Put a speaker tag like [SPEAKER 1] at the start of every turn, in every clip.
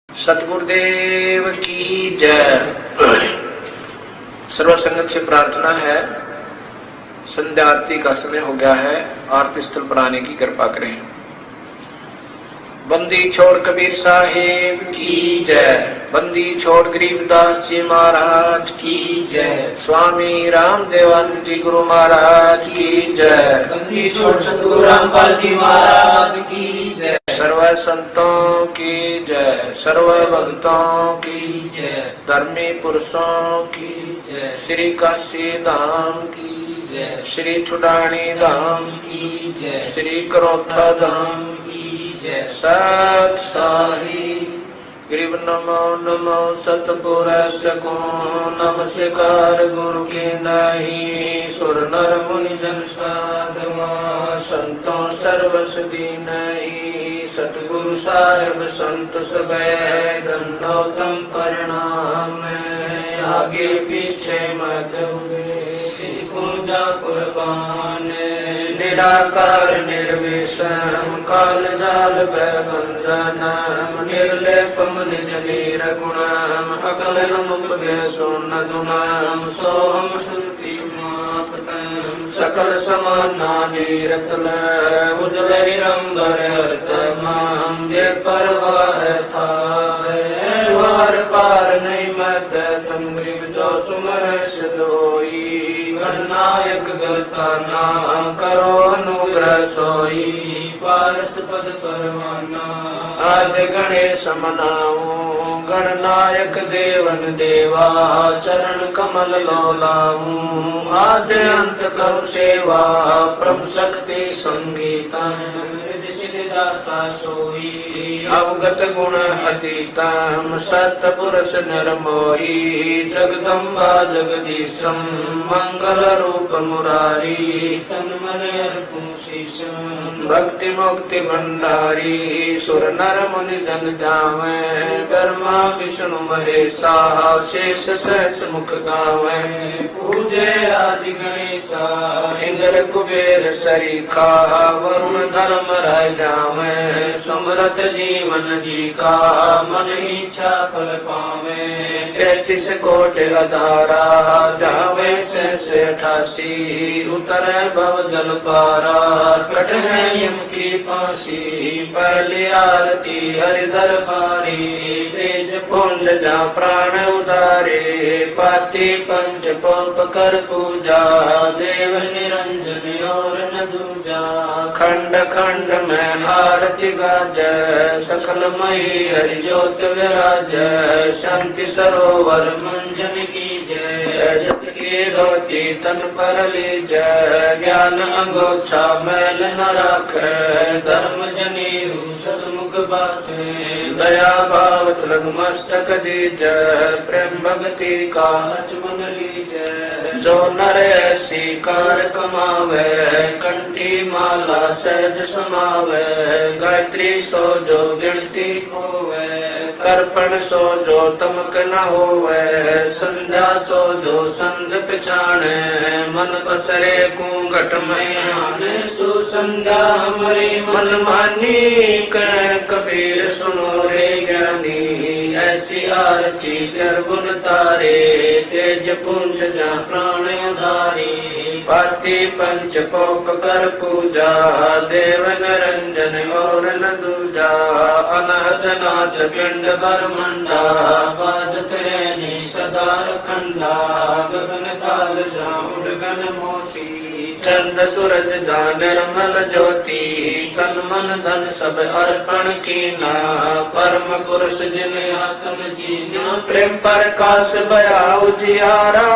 [SPEAKER 1] सतगुरुदेव की जय। सर्व संगत से प्रार्थना है, संध्या आरती का समय हो गया है, आरती स्थल पर आने की कृपा करें। बंदी छोड़ कबीर साहेब की जय। बंदी छोड़ गरीबदास जी महाराज की जय। स्वामी रामदेवानंद जी गुरु महाराज की जय।
[SPEAKER 2] बंदी छोड़ सतगुरु रामपाल जी महाराज की जय।
[SPEAKER 1] सर्व संतों की जय, सर्व भक्तों की जय, धर्मी पुरुषों की जय, श्री काशी धाम की जय, श्री छुटानी धाम की जय, श्री करोथा धाम की जय। सत साही ग्रीव नमो नमो सतपुरुष को नमस्कार गुरु के नहीं। सुर नर मुनि जन साधवा संतों सर्वसदी नहीं। सतगुरु साहेब संत सब दंडोतम परिणाम। आगे पीछे मत हुए जा कुर्बान। निराकार निर्विषम काल जाल बंधनम। निर्लेपम निज नीर गुणम अकलनम उपदेशो न दुनम। सोहम श्रुति समाप्तम सकल समाना नीरतल। उजल हिरंबर अर्तमाम ये परवाह था वार पार नहीं मत तम ग्रीव जो सुमर सदोई। गणनायक गलता ना करो अनुग्रह सोई। पारस पद परवाना आद्य गणेश मनाऊं। गणनायक देवन देवा चरण कमल लोलाऊं। आद्य अंत करो सेवा प्रभ शक्ति संगीता। दाता सोई अवगत गुण अतीतम। सतपुरुष निर्मोही जगदम्बा जगदीशम। मंगल रूप मुरारी तन मन अर्पण शीशम। भक्ति मुक्ति भंडारी सुर नर मुनि जन जावे। ब्रह्मा विष्णु महेशा शेष सहस मुख गावे। पूजे आदि गणेशा इंद्र कुबेर सरीखा। वरुण धर्म राय जावे। समरथ जीवन जी का मन इच्छा फल पावे। 33 कोटि अधारा जावे से 88। उतरे भव जल पारा कट है यम की फांसी। पहली आरती हरि दरबारी तेज पुंड जा प्राण उदारे। पाति पंच पोप कर पूजा देव निरंजन और न दूजा। खंड खंड में आरती गाज सकल मई हरि ज्योत विराज। शांति सरोवर मंजन की जय। जत की धोती तन पर लीज। ज्ञान अंगोछा मैल न राख। धर्म जनेऊ सतमुख बासे। दया भावत लग मस्तक दीज। प्रेम भक्ति का मन लीज। जो नर ऐसी कार कमावे कंठी माला सहज समावे। गायत्री सो जो गिनती होवे। तर्पण सो जो तमक न होवे। संध्या सो जो संध पिछाणे। मन पसरे घूंघट में आने। सुसंध्या हमारी मन मानी कह कबीर सुनो रे ज्ञानी। ऐसी आरती कर गुण तारे तेज पुंज जा प्राण उधारी। पाति पंच पोप कर पूजा देव निरंजन और न दूजा। अनहद नाथ पिंड बरमंडा बाजत है सदा खंडा। गगन काल जा उड़गन मोती। चंद सूरज जा निर्मल ज्योति। तन मन धन सब अर्पण कीना। परम पुरुष जिन आत्म जीना। प्रेम प्रकाश बया उजियारा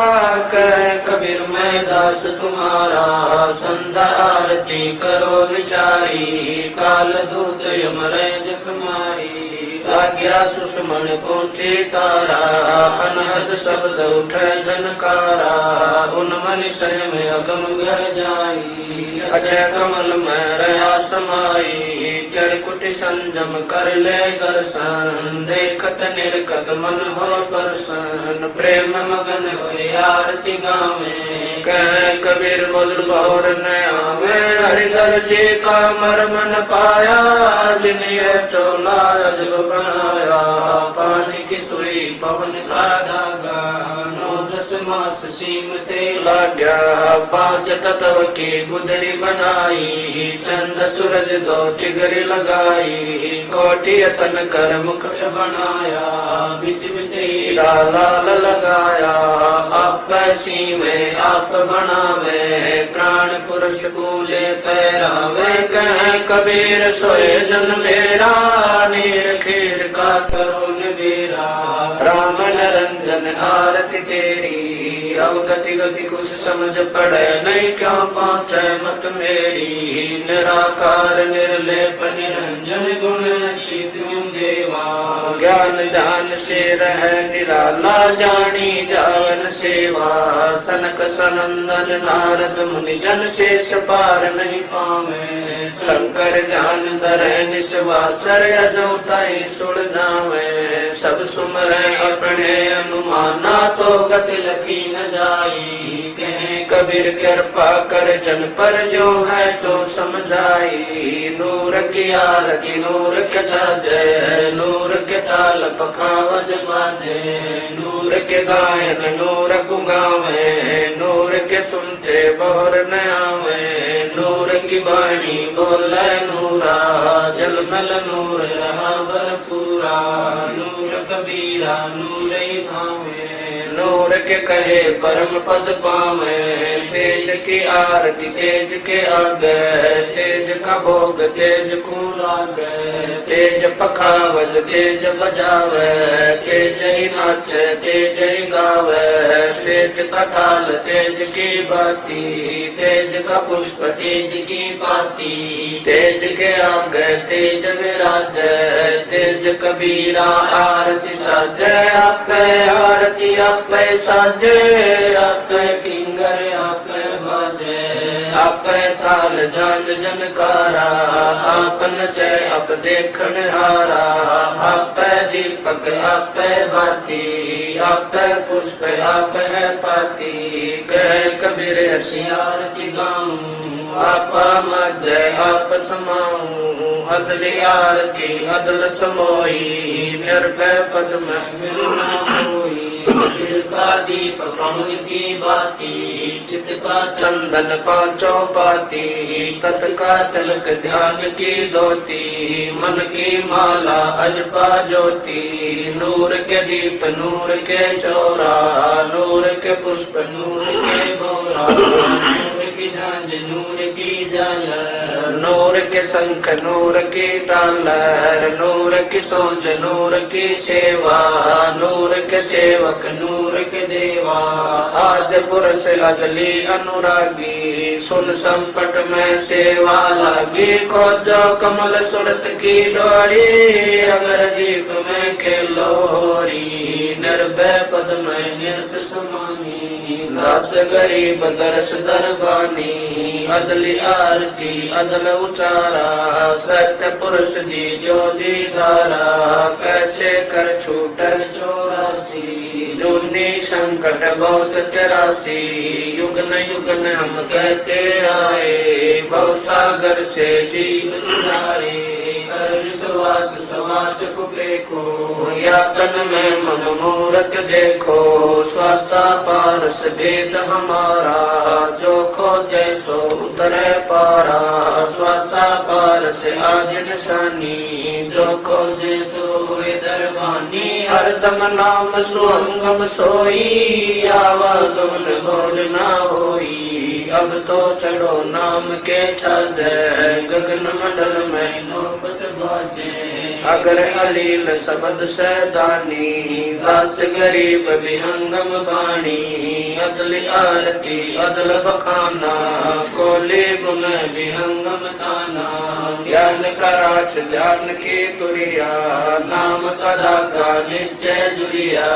[SPEAKER 1] कह कबीर मैं दास तुम्हारा। संध्या आरती करो विचारी। काल दूत यमराज कुमारी। आज्ञा सुषमण पहुंचे तारा। अनहद शब्द उठे झनकारा। उन्मन में अगम घर जाई। अजय कमल में रहा समाई। त्रिकुट संजम कर ले दर्शन। देखत निर्कत मन हो प्रसन्न। प्रेम मगन हो आरती गावे। कह कबीर मधुर बहुर न आवे। हरिधर जी का मर्म न पाया। जिन्हें चोला अजब बनाया।
[SPEAKER 2] सोई पवन का धागा 9-10 मास सीमते
[SPEAKER 1] लाग्या 5 तत्व की गुदरी बनाई चंद सूरज 2 चिगरी लगाई कोटि तन कर मुकुट बनाया
[SPEAKER 2] बिच बिच
[SPEAKER 1] हीरा लाल लगाया आप सीवे आप बनावे प्राण पुरुष कूले पैरावे कह कबीर सोए जन मेरा नीर खीर का करो नबीरा राम निरंजन आरती तेरी अवगति गति कुछ समझ पड़े नहीं क्यों पहुँचे मत मेरी निराकार निर्लेप निरंजन गुण अतीत देवा ज्ञान ध्यान से रह निराला जानी जावन सेवा सनक सनंदन नारद मुनि जन शेष पार नहीं पावे शंकर ध्यान धरे निस्वासर अजौताई सुड़ जावे सब सुमरे अपने अनुमाना तो गति लखी न जाई कहे कबीर कृपा कर जन पर जो है तो समझाई नूर की आरती नूर के छाजे नूर के ताल पखावज बाजे नूर के गायन नूर गुगावे नूर के सुनते बहुर न आवे नूर की वाणी बोले नूरा जलमल नूर रहा भरपूरा नूर कबीरा नूर ही भावे नूर के कहे परम पद पावे तेज की आरती तेज के आगे तेज का भोग तेज को लागे तेज पखावज तेज बजावे तेज ही नाचे तेज ही गावे तेज का थाल तेज की बाती तेज का पुष्प तेज की पाती तेज के आगे तेज विराज तेज कबीरा आरती साजे आपे आरती आपे साजे आपे किंगर आपे बाजे आपे ताल झांझ जनकारा आप नचे आप देखन हारा आपे दीपक आपे बाती आपे पुष्प आप है पाती कह कबीर हसी आरती गाऊं आपा मध्य आप समाऊं अदली आरती अदल समोई निर्भय पद में मिलना होई दिल का दीप पवन की बाती चित का चंदन पांचों पाती तत् का तिलक ध्यान की धोती मन की माला अजपा ज्योति नूर के दीप नूर के चौरा नूर के पुष्प नूर के बोरा नूर की झांझ नूर की झालर नूर के शंख नूर की डालर नूर की सोज नूर की सेवा नूर के सेवक नूर के देवा आद्य पुरुष अगली अनुरागी सुन संपट में सेवा लागी खोजो कमल सुरत की डोरी अगर दीप में के लोरी निर्भय पद में निर्त समानी दास गरीब दर्श दरबानी अदली आरती अदल उचारा सत्य पुरुष दी जो दीदारा कैसे कर छूट 84 जूनी संकट बहुत 83 युगन युगन हम कहते आए भव सागर से जीव चुराए कर विश्वास सवास को देखो या तन में मन मूरत देखो स्वासा पारस भेद हमारा जो खोजे सो उतरे पारा स्वासा पारस आज निशानी जो खोजे सो दरबानी हरदम नाम सुअंगम सोई आवागमन भोज ना होई अब तो चढ़ो नाम के छाद गगन मंडल में नौबत बाजे अगर अलील शब्द सैदानी दास गरीब विहंगम बाणी अदल आरती अदल बखाना कोले गुण विहंगम ताना ज्ञान का राक्ष जान के तुरिया नाम का धागा निश्चय जुरिया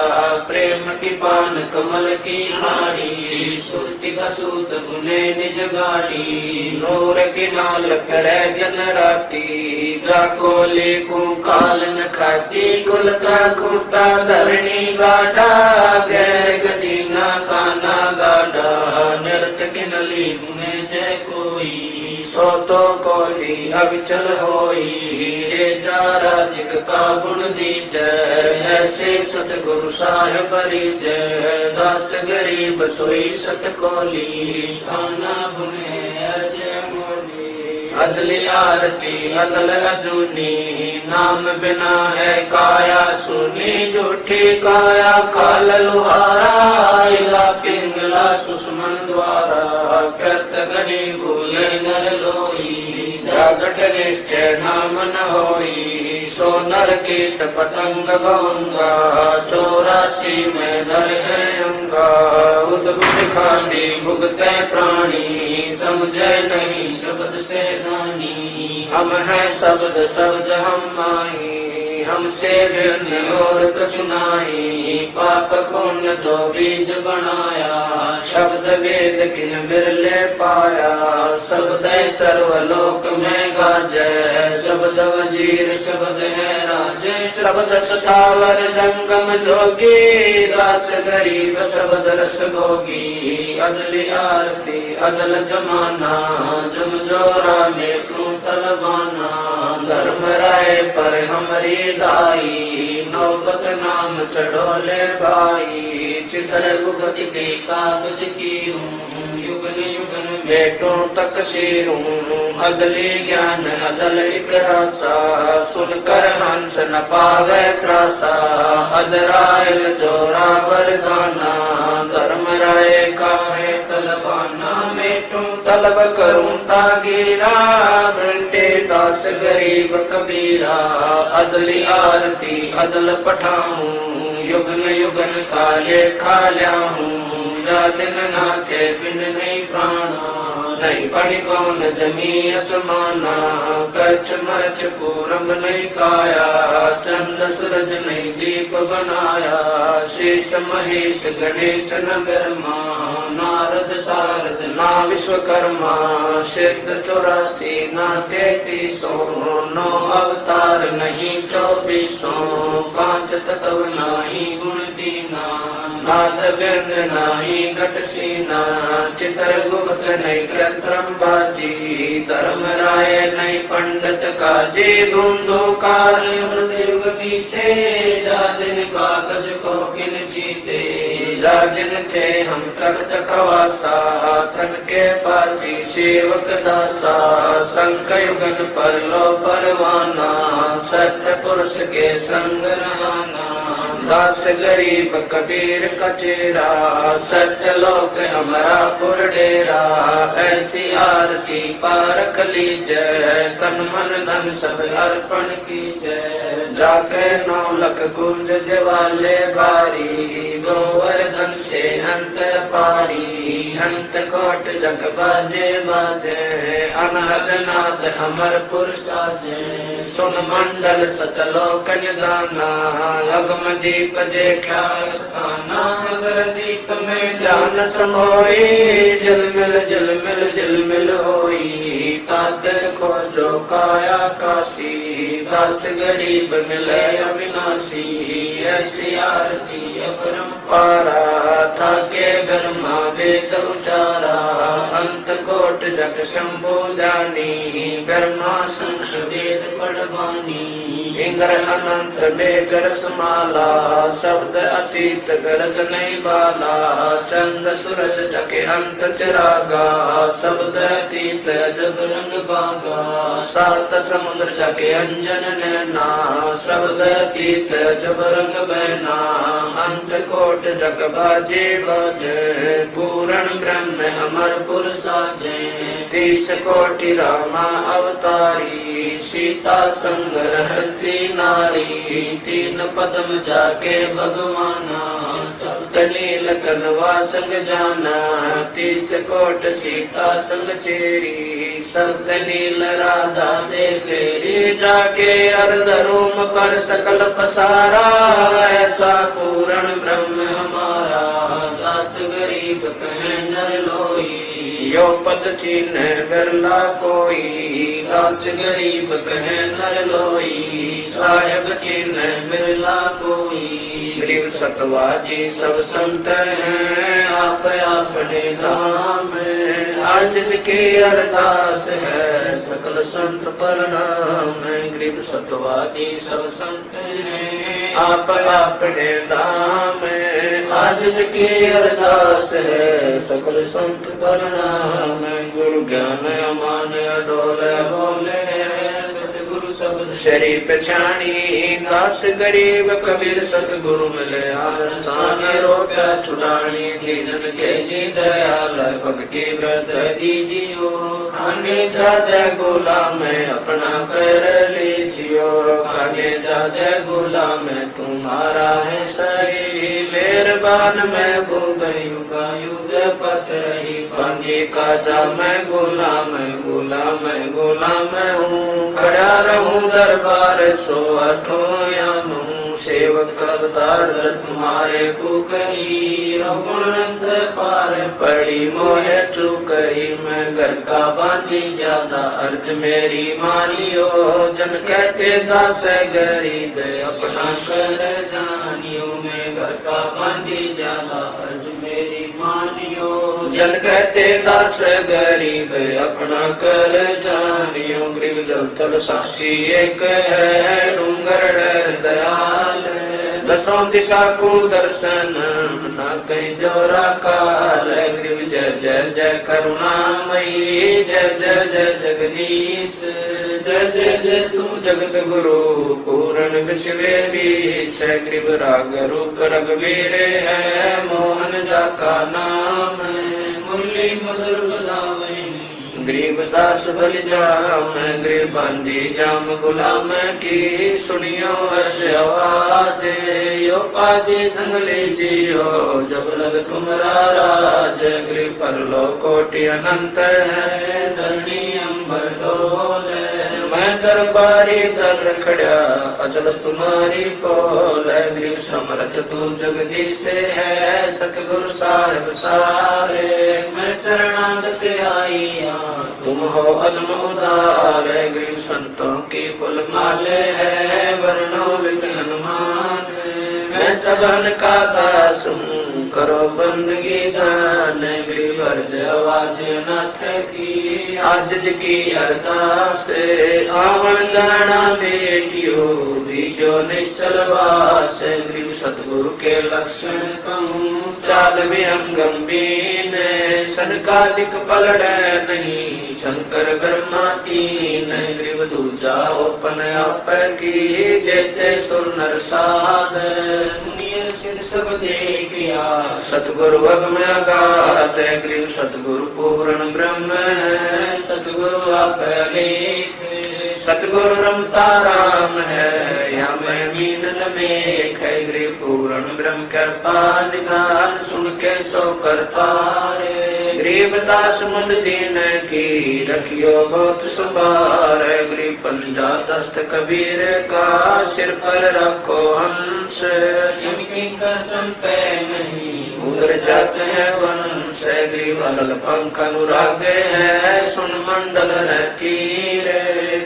[SPEAKER 1] प्रेम की पान कमल की हाड़ी सुरति का सूत बुने निज गाड़ी नूर की नाल करे जन राती जाको लेकू काल न खाती कुल का खूटा धरणी गाड़ा गैर गजीना काना गाड़ा नृत की नली बुने जय कोई सो तो कोली अविचल होई रे जा राजिक का गुण दीजय ऐसे सतगुरु साहिब जय दास गरीब सोई सतकोली
[SPEAKER 2] आना बुने ऐसे मोली
[SPEAKER 1] अदली आरती अदल अजूनी नाम बिना है काया सुनी झूठी काया काल लुहारा इला पिंगला सुषमन द्वारा कृत गणी भूले नर लोई जागट निश्चय नाम न होई सो नर कीट पतंग भंगा 84 में दर है अंगा उद्भुत खांडी भुगते प्राणी समझे नहीं शब्द से दानी हम हैं शब्द शब्द हम माही हमसे भिन्न और कछु नाई पाप पुण्य दो बीज बनाया शब्द वेद किन बिरले पाया शब्द सर्वलोक में गाजै शब्द वजीर शब्द है राजे शब्द सतावर जंगम जोगी दास गरीब शब्द रस भोगी अदली आरती अदल जमाना जम जोरा में तू तलवाना धर्म राय पर हमारी दाई नौबत नाम चढ़ोले भाई चित्र गुगत के कागज की हूँ युगन युगन बेटों तक सिरूं अदली ज्ञान अदल एक रासा सुनकर हंस न पावे त्रासा अदरायल जोरा वरदाना धर्म राय का है तलवाना बेटों तलब करूं तागीरा बेटे दास गरीब कबीरा अदली आरती अदल पठाऊं युगन युगन काले खाल्याऊं जा दिन नाचे बिन नहीं प्राणा नहीं पड़ी पवन जमी असमाना कच्छ मच्छ पूरम नहीं काया चंद्र सूरज नहीं दीप बनाया शेष महेश गणेश न ब्रह्मा नारद सारद ना विश्वकर्मा सिद्ध 84 ना 33 नौ अवतार नहीं 24 पांच तत्व नहीं गुण दीना नाद व्यंग नहीं घट सीना चित्र गुप्त नहीं कृत्रम बाजी धर्म राय नहीं पंडित काजी धुंधु कार युग बीते जा दिन कागज को किन जीते जा दिन थे हम तख्त खवासा तन के पाजी सेवक दासा संक युगन पर लो परवाना सत्य पुरुष के संग रहना दास गरीब कबीर कचेरा सत्य लोक हमारा पुर डेरा ऐसी आरती पारख लीजय तन मन धन सब अर्पण कीजय जाके 9 लख गुंज दिवाले बारी गोवर्धन से अंत पारी अंत कोट जग बाजे बाजे अनहद नाद अमर पुर साजे सुन मंडल सतलोक निदाना अगम दीप देखा स्थाना मगर दीप में ध्यान समोई जल मिल होई तात को जो काया काशी दास गरीब मिले अविनाशी ऐसी आरती अपरंपारा था के ब्रह्मा वेद उचारा अंत कोट जग शंभु जानी ब्रह्मा संत वेद पढ़वानी इंद्र अनंत बेगर समाला शब्द अतीत गरज नहीं बाला चंद सूरज जके अंत चिरागा शब्द अतीत अजब रंग बागा 7 समुद्र जके अंजन नैना शब्द अतीत अजब रंग बहना अंत कोट जग बाजे बाजे पूर्ण ब्रह्म अमर पुर साजे 30 कोटि रामा अवतारी सीता संग रहती नारी 3 पदम जाके भगवाना सप्त नील कनवा संग जाना 30 कोट सीता संग चेरी सप्त नील राधा दे फेरी जाके अर्ध रोम पर सकल पसारा ऐसा पूर्ण ब्रह्म हमारा दास गरीब कहे नर लोई यो पद चिन्ह बिरला कोई दास गरीब कहे नर लोई साहेब चिन्ह बिरला कोई गरीब सतवाजी सब संत हैं आप अपने धाम आज की अरदास है सकल संत प्रणाम गरीब सतवाजी सब संत हैं आप अपने दाम आजिज की अरदास है सकल संत प्रणाम गुरु ज्ञान अमान अडोल बोले सतगुरु शब्द शरी पछाणी दास गरीब कबीर सतगुरु मिले आस्थान रोका छुड़ानी दीनन के जी दयाल भक्ति व्रत दीजियो खाने जाते गुलाम अपना कर लीजियो खाने जाते गुलाम तुम्हारा है सही मेहरबान महबूब युग युग पत रही बांधी का जा मैं गुलाम गुलाम हूँ खड़ा रहूं दरबार सो अठों यानू सेवक करतार तुम्हारे को कही गुणत पार पड़ी मोहे चुकही मैं घर का बांधी ज्यादा अर्ज मेरी मानियो जन कहते दास गरीब अपना कर जानियो मैं घर का बांधी ज्यादा अर्ज मेरी मानियो जन कहते दास गरीब अपना कर जानियो गरीब जल तल साक्षी एक है डूंगर दयाल दसों दिशा को दर्शन न कहीं जोरा काल गरीब जय जय जय करुणामयी जय जय जय जगदीश जय जय जय तू जगत गुरु पूर्ण विश्व बीच गरीब राग रूप रघुवीर है मोहन जा का नाम मुरली मधुर बजावे गरीब दास बल जाम गरीब बांधी जाम गुलाम की सुनियो अर्ज आवाज यो पाजी संग लीजियो जब लग तुम्हारा राज गरीब पर लो कोटि अनंत है धरणी अंबर डोल मैं दरबारी दर खड़ा अचल तुम्हारी पोल गरीब समर्थ तू जगदीश है सतगुरु साहिब सारे मैं शरणागत आई तुम हो अदम उदार गरीब संतों की कुल माले है वर्णो विघ्न हनुमान मैं सबन का दास हूँ करो बंदगी दान गरीब अर्ज आवाज नाथ की आजिज की अरदास आवन जाना बेटियो दीजो निश्चल वास गरीब सतगुरु के लक्षण कहूँ चाल भी हम गंभीर सनकादिक पलड़ नहीं शंकर ब्रह्मा तीन गरीब दूजा ओपन आप की जेते सुर नर साध सिर सब देखिया सतगुरु भगम अगाध गरीब सतगुरु पूर्ण ब्रह्म है सतगुरु आप लेख सतगुरु रमता राम है या मैं मीन मेघ है गरीब पूर्ण ब्रह्म कृपा निदान सुन के सो करता रे गरीब दास मुझ दीन की रखियो बहुत सुबार गरीब पंजा दस्त कबीर का सिर पर रखो हंस जिनकी कसम पे नहीं उधर जाते हैं वंश गरीब अलग पंख अनुराग है सुन मंडल तीर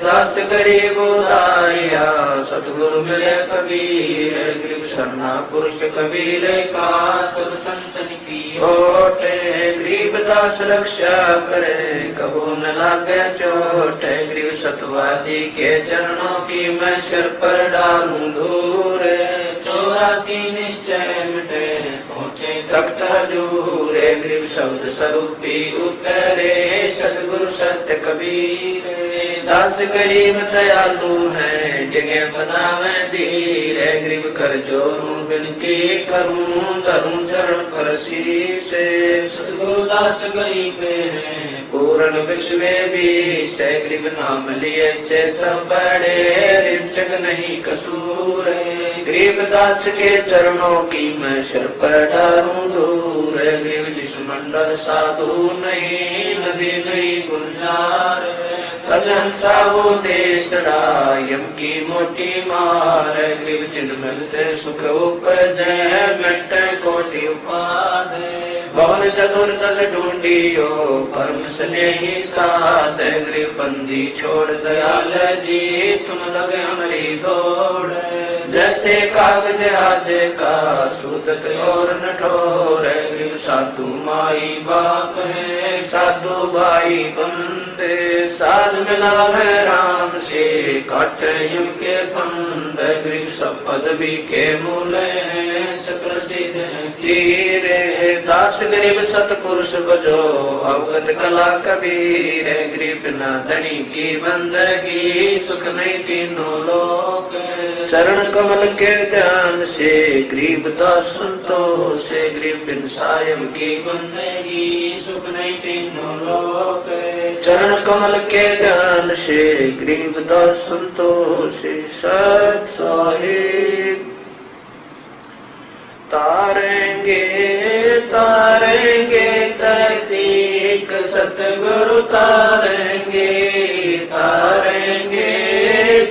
[SPEAKER 1] दास गरीब उदारिया सतगुरु मिले कबीर गरीब शरणा पुरुष कबीर का सब संतन की ओटे गरीब दास रक्षा करे कबू न लागे चोट गरीब सतवादी के चरणों की मैं सिर पर डालूं धूर 84 निश्चय मिटे पहुँचे तख्त हजूर गरीब शब्द स्वरूपी उतरे सतगुरु सत्य कबीर दास गरीब दयालु है जगह बनावे धीर गरीब कर जोरू विनती करूं धरूं चरण पर शीश सतगुरु दास गरीब है पूर्ण विश्व भी गरीब नाम लिए से सब बड़े रिचक नहीं कसूर गरीब दास के चरणों की मैं सिर पर डालूं दूर गरीब जिस मंडल साधु नहीं नदी नहीं गुलजार हंसा वो देशड़ा यम की मोटी मार गरीब जिन मिलते सुख उपजै मिट कोटि उपाद भवन चतुर्दश ढूंढियो परम स्नेही साध गरीब बंदी छोड़ दयाल जी तुम लगे हमारी दौड़ जैसे कागज आज का सूदत और नठोर गरीब साधु माई बाप है साधु भाई बंदे साध मिलावे राम से काट युग के बंद गरीब सब पदवी के मूले प्रसिद्ध तीरे दास गरीब सतपुरुष बजो अवगत कला कबीर गरीब न धनी की बंदगी सुख नहीं तीनों लोक चरण कमल के ध्यान से गरीब दास संतोष से गरीब बिन सायम की बंदगी सुख नहीं तीनों लोक चरण कमल के ध्यान से गरीब दास संतोष से सत साहिब तारेंगे तारेंगे ततीक सतगुरु तारेंगे तारेंगे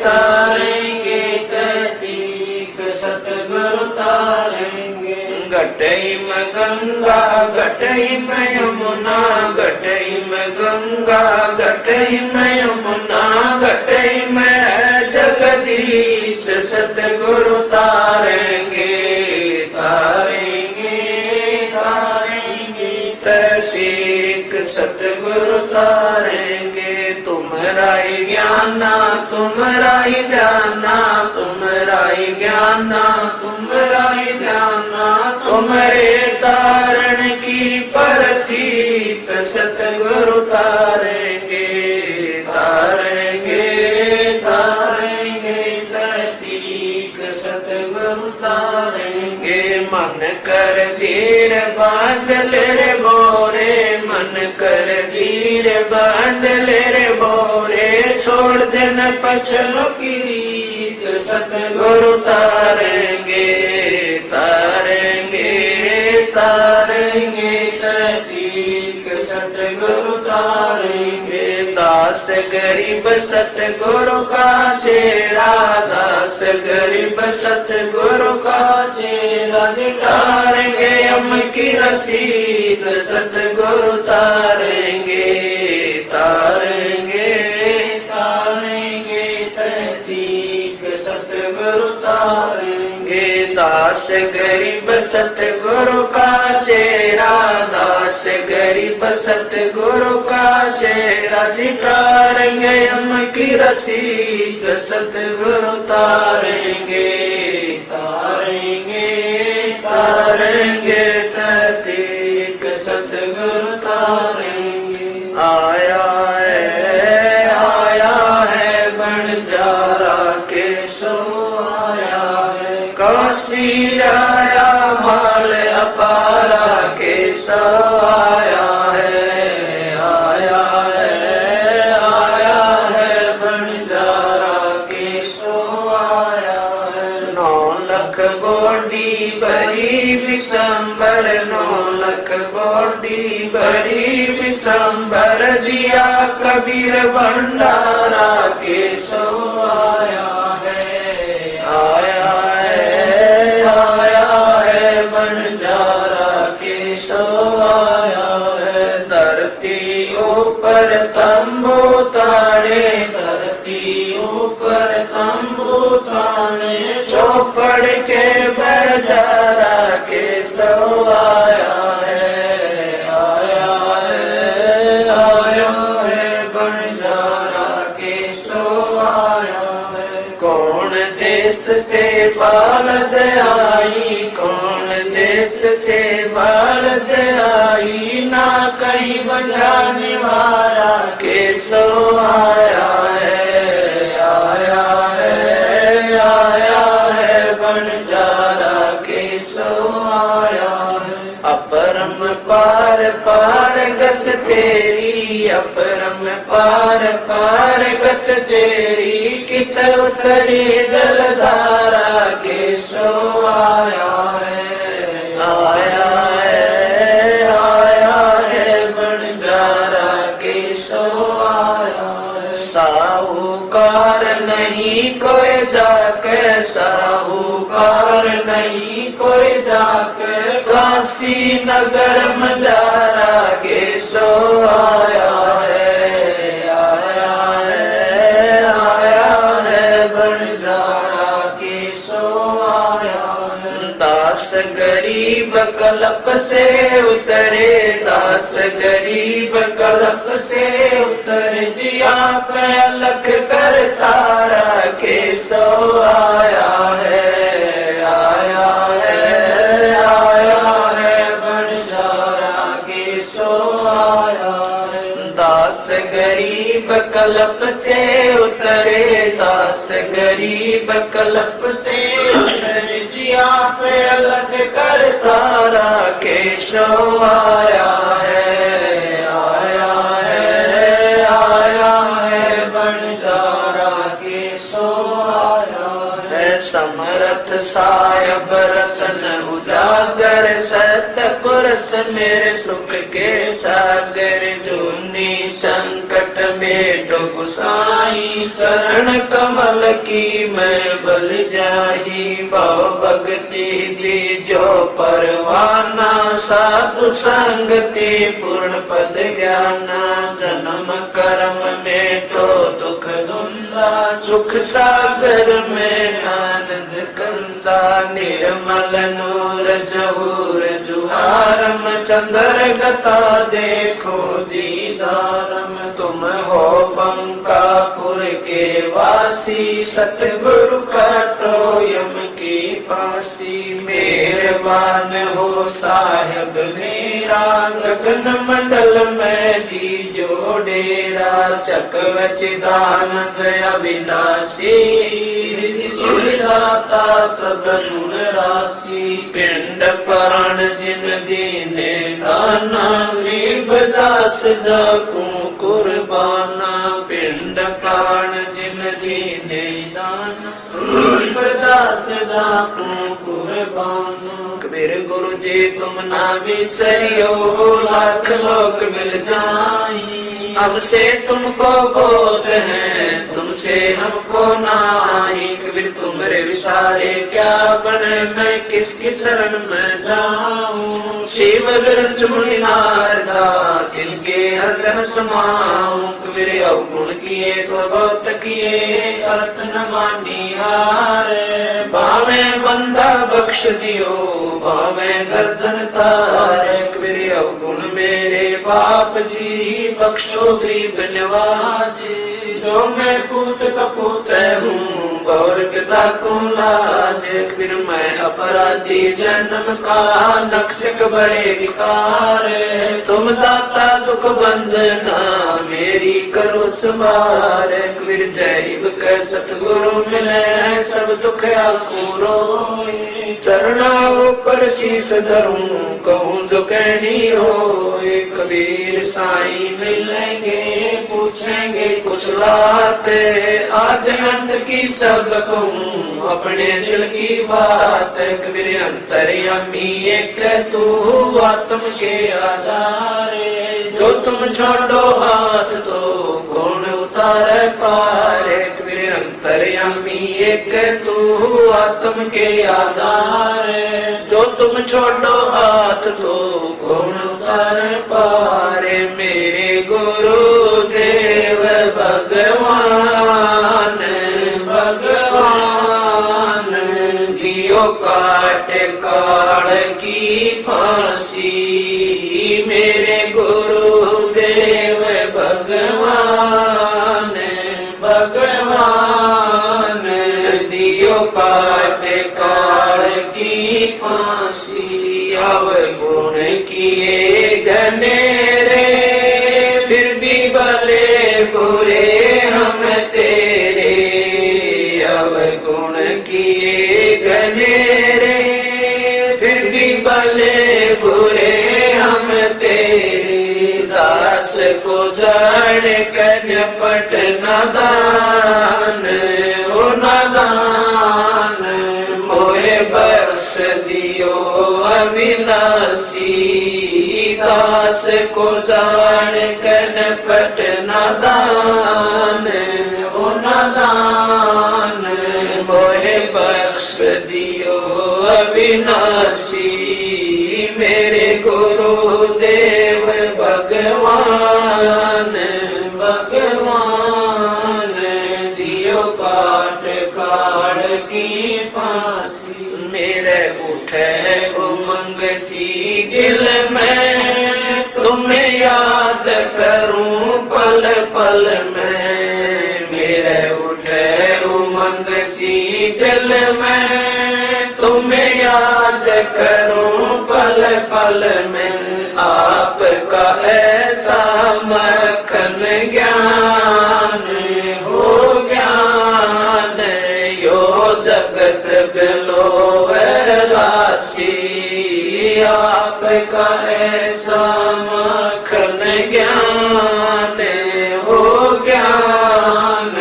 [SPEAKER 1] तारेंगे ततीक सतगुरु तारेंगे घटई में गंगा घटई में यमुना घटई में गंगा घटई में यमुना घटई में जगदीश सतगुरु तारेंगे तारेंगे तारेंगे ततीक सतगुरु तारेंगे तुम्हारा ही ज्ञाना तुम्हारा ही ध्याना तुम्हारा ही ज्ञाना तुम्हारा ही ध्याना तुम्हारे तारण की प्रतीत सतगुरु तारेंगे तारेंगे तारेंगे ततीक सतगुरु तारेंगे मन कर धीर बांध ले रे बोरे मन कर धीर बांध ले रे बोरे छोड़ देना पछलो की सतगुरु तारेंगे तारेंगे तारेंगे ततीक सतगुरु तारेंगे दास गरीब सतगुरु का चेहरा दास गरीब सतगुरु का चेहरा तारेंगे हम की रसीद सतगुरु तारेंगे तारेंगे तारेंगे ततीक सतगुरु तारेंगे दास गरीब सतगुरु का चेहरा दास गरीब सतगुरु का चेहरा दिखाएंगे हम की रसीद सतगुरु तारेंगे तारेंगे तारेंगे ततीक सतगुरु तारेंगे आया है बंजारा के सो आया है काशी आया माल अपारा के सो आया है बंजारा के सो आया है 9 लाख बोडी बड़ी विशंबर 9 लाख बोडी बड़ी विशंबर दिया कबीर भंडारा के सो आया है बंजारा के सो आया है धरती ऊपर तंबू ताड़े धरती ऊपर तंबू ताड़े चौपड़ के बंजारा के सो आया है बंजारा के सो आया है कौन देश से बालद आई कौन देश से बालद आई ना कहीं बजाने वाला के सो आया है बंजारा के सो आया है अपरम पार पार गत तेरी अपरम पार पार गत तेरी कित उतरी जलधारा के सो आया है बंजारा के सो आया है साहूकार नहीं कोई जाके साहूकार नहीं कोई जाके काशी नगर मजारा के सो आया है बंजारा के सो आया है दास गरीब कल्प से उतरे, दास गरीब कल्प से उतरे, जी आप अलख कर तारा के सो आया है, आया है, आया है, बंजारा के सो आया है। दास गरीब कल्प से उतरे, दास गरीब कल्प से उतरे, जी आप अलग कर तारा के सो आया है, आया है, आया है, बंजारा के सो आया है। समरथ सायब रतन उजागर, सतपुरुष मेरे सुख के सागर, जूनी संकट में डूब साई, शरण कमल की मैं बल जाही, भव भक्ति दी जो परवाना, साधु संगति पूर्ण पद ज्ञाना, जन्म कर्म में तो दुख धुंधा, सुख सागर में आनंद कंदा, निर्मल नूर जहूर जुहारम, चंद्र गता देखो दीदारम, तुम हो बंकापुर के वासी, सतगुरु काटो यम की फांसी, मेहरबान हो साहिब मेरा, गगन मंडल में दीजो डेरा, चकवचिदानंद अविनाशी, दाता सब गुण राशि, पिंड प्राण जिन दीने दाना, गरीब दास जाकू कुर्बाना, पिंड प्राण जिन दीने दाना, गरीब दास जाकू कुर्बाना। कबीर गुरु जी तुम ना बिसरियो, लाख लोग मिल जाई, हमसे तुमको बोध है, तुमसे हमको नाही, कबीर तुम्हारे विसारे क्या बने, मैं किसकी शरण में जाऊं, शिव बिरच मुनि नारदा तिनके हरदन समाऊं, कबीर अवगुण किए तो बहुत किए, अर्थ न मानी हारे, बामे बंदा बख्श दियो, बामे गर्दन तारे, कबीर अवगुण मेरे बाप जी, बख्शो गरीब नवाजी, जो मैं पूत कपूत हूँ, और पिता को लाज, फिर मैं अपराधी जन्म का, नक्शक बड़े विकार, तुम दाता दुख बंधना, मेरी करो संभार, फिर जैब के सतगुरु मिले, सब दुख आपूरो, चरणा ऊपर शीश धरूं, कहूँ जो कहनी हो, कबीर साईं मिलेंगे, पूछेंगे कुछ बात, आदि अंत की सब कहूँ, अपने दिल की बात, कबीर अंतर्यामी एक तू, आत्म के आधारे, जो तुम छोड़ो हाथ तो कौन उतारे पारे, कबीर अंतर्यामी एक तू, आत्म के आधारे, जो तुम छोड़ो हाथ तो कौन उतारे पारे, मेरे गुरु देव भगवान, भगवान दियो काट काल की फांसी, मेरे गुरु देव भगवान, भगवान दियो काट काल की फांसी, अवगुण किए घनेरे, फिर भी भले बुरे हम तेरे, अवगुण किए घनेरे, फिर भी भले बुरे हम तेरे, दास को जान कर पट नादान, ओ नादान मोहे बरस दियो अविनाशी, दास को जान कर पट नादान, ओ नादान मोहे बख्श दियो अविनाशी, मेरे गुरु देव भगवान, भगवान दियो काट काट की फांसी, मेरे उठ सी दिल में, तुम्हें याद करूं पल पल में। मेरे उठे उमंग सी दिल में, तुम्हें याद करूं पल पल में। आपका ऐसा मक्खन ज्ञान हो ज्ञान, यो जगत बिलोवलासी। आपका ऐसा मक्खन ज्ञान हो ज्ञान,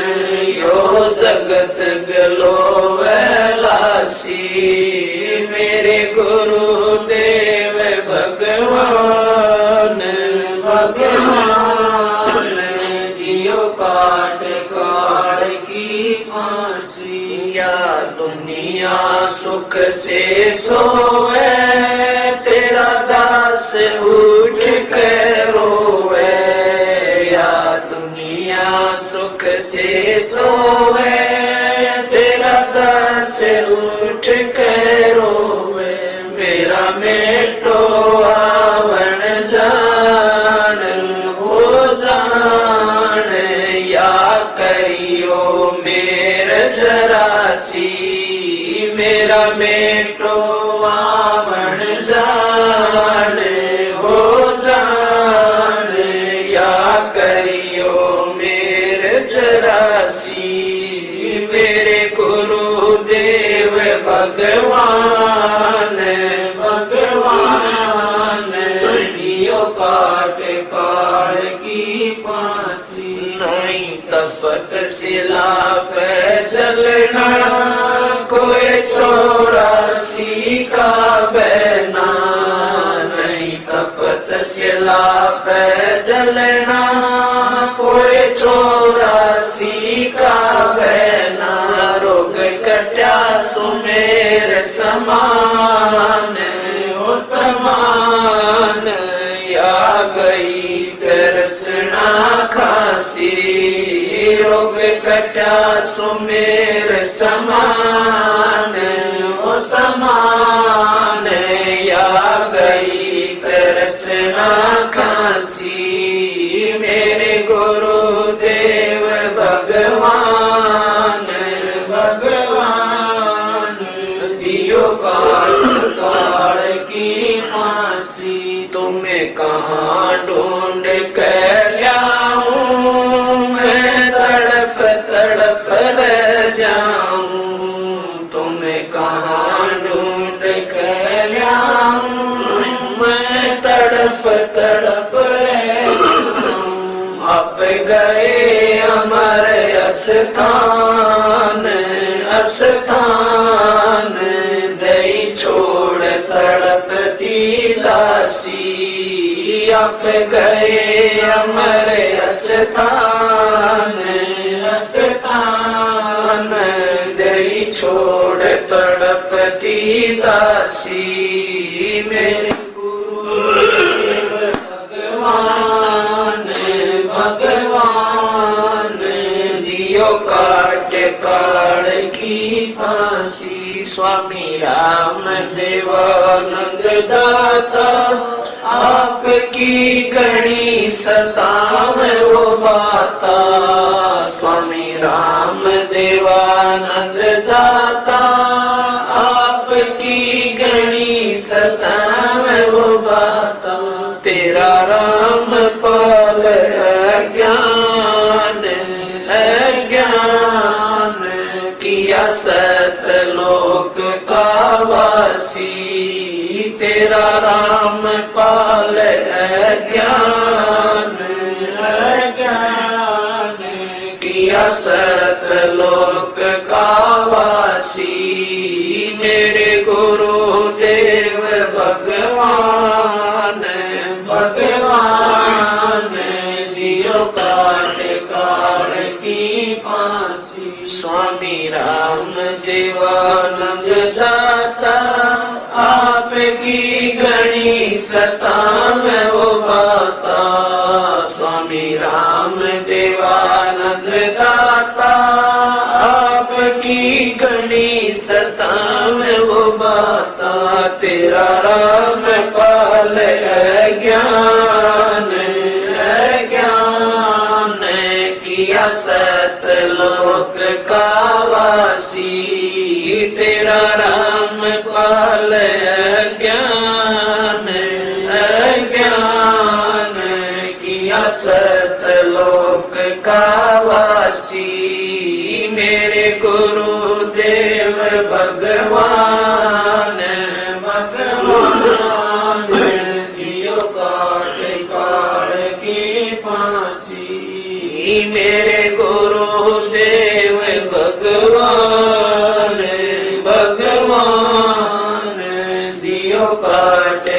[SPEAKER 1] यो जगत बिलोवलासी। मेरे गुरुदेव भगवान भगवान, दियो काट काट की फांसी। या दुनिया सुख से सोवे, तेरा दास उठ कर रोवे। या दुनिया सुख से सोवे, तेरा दास उठ कर रोवे। मेरा मेटो आवण जान हो जान, या करियो मेर जरासी। मेरा मेटो आवण जान हो जान, या करियो मेर जरासी। मेरे गुरुदेव भगवान भगवान, दियो काट काट की फांसी। नहीं तपत शिला पे जलना, कोई 84 का बहना। नहीं तपत शिला पे जलना, कोई 84 का बहना। रोग कट्या सुमेर समान हो समान, या गई तरसना खासी। रोग कट्या सुमेर समान हो समान, या गई तरसना खासी। मेरे गुरुदेव भगवान भगवान, दियो काल काल की फांसी। तुम्हें कहाँ ढूंढ कर लाऊं, मैं तड़प तड़प रह जाऊं। तुम्हें कहाँ ढूंढ कर लाऊं, मैं तड़प तड़प रह जाऊं। अब गए अमर अस्थान अस्थान, दई छोड़ तड़पती दासी। अब गए अमर अस्थान अस्थान, दई छोड़ तड़पती दासी। मेरे गुरुदेव भगवान भगवान, दियो काट काट की फांसी। स्वामी राम देवानंद दाता, आपकी गणी सताव वो बाता। स्वामी राम देवानंद दाता, आपकी गणी सताव वो बाता। तेरा राम पाल अज्ञान अज्ञान, किया सतलोक का वासी। तेरा राम पाल अज्ञान अज्ञान, किया सतलोक का वासी। मेरे गुरुदेव भगवान भगवान, दियो काट काट की फांसी। स्वामी राम देवानंद दाता, आपकी गणी सताव वो बाता। स्वामी राम देवानंद दाता, आपकी गणी सताव वो बाता। तेरा राम ज्ञान ज्ञान किया सतलोक का वासी तेरा राम पाल ज्ञान ज्ञान किया सतलोक का वासी मेरे गुरुदेव भगवान भगवान दियो काट काट की फांसी मेरे गुरुदेव भगवान भगवान दियो काट